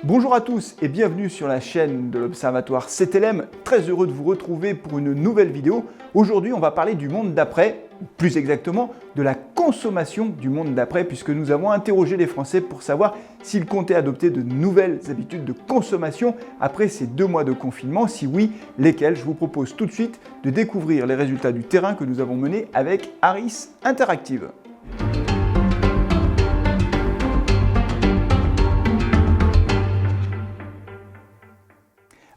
Bonjour à tous et bienvenue sur la chaîne de l'Observatoire CTLM. Très heureux de vous retrouver pour une nouvelle vidéo. Aujourd'hui, on va parler du monde d'après, plus exactement de la consommation du monde d'après, puisque nous avons interrogé les Français pour savoir s'ils comptaient adopter de nouvelles habitudes de consommation après ces 2 mois de confinement. Si oui, lesquelles? Je vous propose tout de suite de découvrir les résultats du terrain que nous avons mené avec Harris Interactive.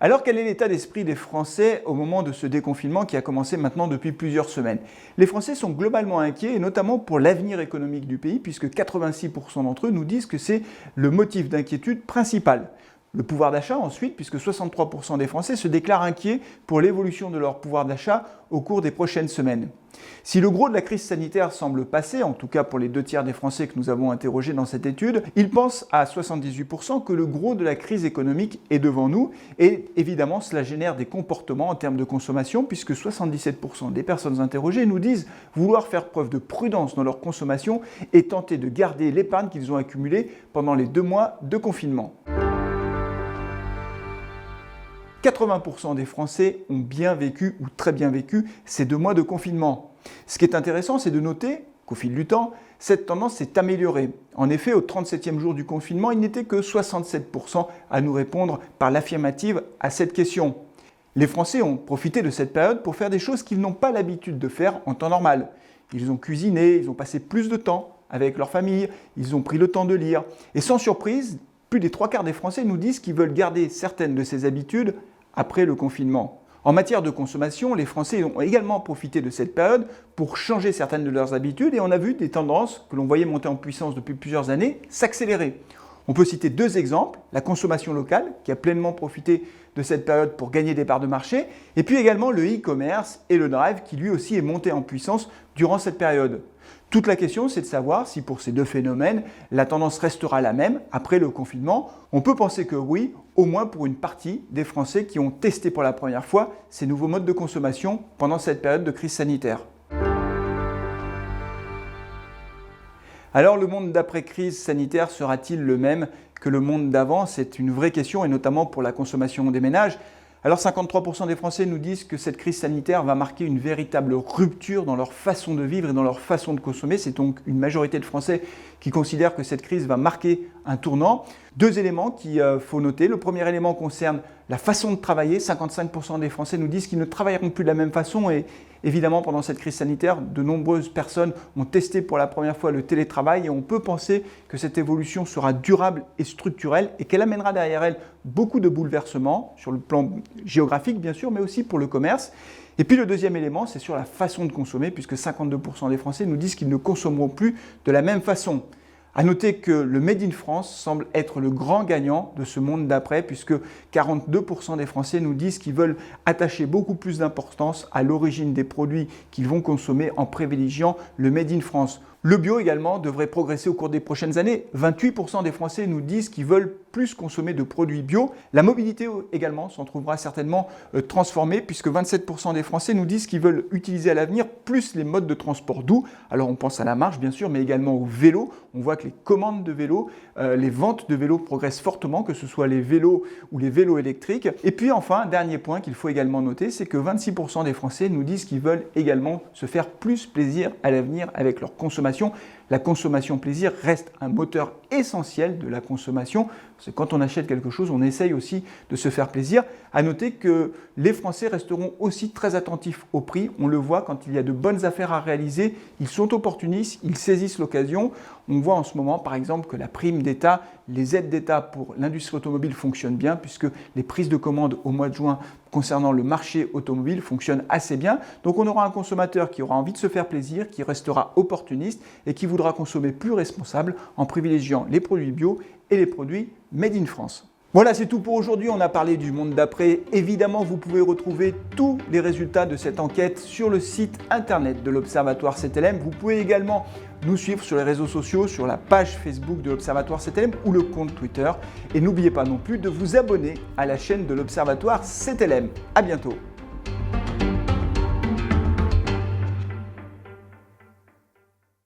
Alors, quel est l'état d'esprit des Français au moment de ce déconfinement qui a commencé maintenant depuis plusieurs semaines? Les Français sont globalement inquiets, et notamment pour l'avenir économique du pays, puisque 86% d'entre eux nous disent que c'est le motif d'inquiétude principal. Le pouvoir d'achat ensuite, puisque 63% des Français se déclarent inquiets pour l'évolution de leur pouvoir d'achat au cours des prochaines semaines. Si le gros de la crise sanitaire semble passer, en tout cas pour les 2/3 des Français que nous avons interrogés dans cette étude, ils pensent à 78% que le gros de la crise économique est devant nous. Et évidemment, cela génère des comportements en termes de consommation, puisque 77% des personnes interrogées nous disent vouloir faire preuve de prudence dans leur consommation et tenter de garder l'épargne qu'ils ont accumulée pendant les 2 mois de confinement. 80% des Français ont bien vécu ou très bien vécu ces 2 mois de confinement. Ce qui est intéressant, c'est de noter qu'au fil du temps, cette tendance s'est améliorée. En effet, au 37e jour du confinement, il n'était que 67% à nous répondre par l'affirmative à cette question. Les Français ont profité de cette période pour faire des choses qu'ils n'ont pas l'habitude de faire en temps normal. Ils ont cuisiné, ils ont passé plus de temps avec leur famille, ils ont pris le temps de lire. Et sans surprise, plus des 3/4 des Français nous disent qu'ils veulent garder certaines de ces habitudes après le confinement. En matière de consommation, les Français ont également profité de cette période pour changer certaines de leurs habitudes et on a vu des tendances que l'on voyait monter en puissance depuis plusieurs années s'accélérer. On peut citer 2 exemples, la consommation locale qui a pleinement profité de cette période pour gagner des parts de marché et puis également le e-commerce et le drive qui lui aussi est monté en puissance durant cette période. Toute la question, c'est de savoir si pour ces 2 phénomènes, la tendance restera la même après le confinement. On peut penser que oui, au moins pour une partie des Français qui ont testé pour la première fois ces nouveaux modes de consommation pendant cette période de crise sanitaire. Alors, le monde d'après-crise sanitaire sera-t-il le même que le monde d'avant? C'est une vraie question, et notamment pour la consommation des ménages. Alors 53% des Français nous disent que cette crise sanitaire va marquer une véritable rupture dans leur façon de vivre et dans leur façon de consommer. C'est donc une majorité de Français qui considèrent que cette crise va marquer un tournant. 2 éléments qu'il faut noter. Le premier élément concerne la façon de travailler. 55% des Français nous disent qu'ils ne travailleront plus de la même façon et évidemment pendant cette crise sanitaire, de nombreuses personnes ont testé pour la première fois le télétravail et on peut penser que cette évolution sera durable et structurelle et qu'elle amènera derrière elle beaucoup de bouleversements sur le plan géographique bien sûr, mais aussi pour le commerce. Et puis le deuxième élément, c'est sur la façon de consommer, puisque 52% des Français nous disent qu'ils ne consommeront plus de la même façon. À noter que le Made in France semble être le grand gagnant de ce monde d'après, puisque 42% des Français nous disent qu'ils veulent attacher beaucoup plus d'importance à l'origine des produits qu'ils vont consommer en privilégiant le Made in France. Le bio également devrait progresser au cours des prochaines années. 28% des Français nous disent qu'ils veulent plus consommer de produits bio. La mobilité également s'en trouvera certainement transformée puisque 27% des Français nous disent qu'ils veulent utiliser à l'avenir plus les modes de transport doux. Alors on pense à la marche bien sûr, mais également au vélo. On voit que les commandes de vélos, les ventes de vélos progressent fortement, que ce soit les vélos ou les vélos électriques. Et puis enfin, dernier point qu'il faut également noter, c'est que 26% des Français nous disent qu'ils veulent également se faire plus plaisir à l'avenir avec leur consommation. La consommation plaisir reste un moteur essentiel de la consommation. Parce que quand on achète quelque chose, on essaye aussi de se faire plaisir. À noter que les Français resteront aussi très attentifs au prix. On le voit quand il y a de bonnes affaires à réaliser. Ils sont opportunistes, ils saisissent l'occasion. On voit en ce moment, par exemple, que la prime d'État, les aides d'État pour l'industrie automobile fonctionnent bien puisque les prises de commandes au mois de juin concernant le marché automobile fonctionnent assez bien. Donc on aura un consommateur qui aura envie de se faire plaisir, qui restera opportuniste et qui voudra consommer plus responsable en privilégiant les produits bio et les produits Made in France. Voilà, c'est tout pour aujourd'hui. On a parlé du monde d'après. Évidemment, vous pouvez retrouver tous les résultats de cette enquête sur le site internet de l'Observatoire CTLM. Vous pouvez également nous suivre sur les réseaux sociaux, sur la page Facebook de l'Observatoire CTLM ou le compte Twitter. Et n'oubliez pas non plus de vous abonner à la chaîne de l'Observatoire CTLM. À bientôt.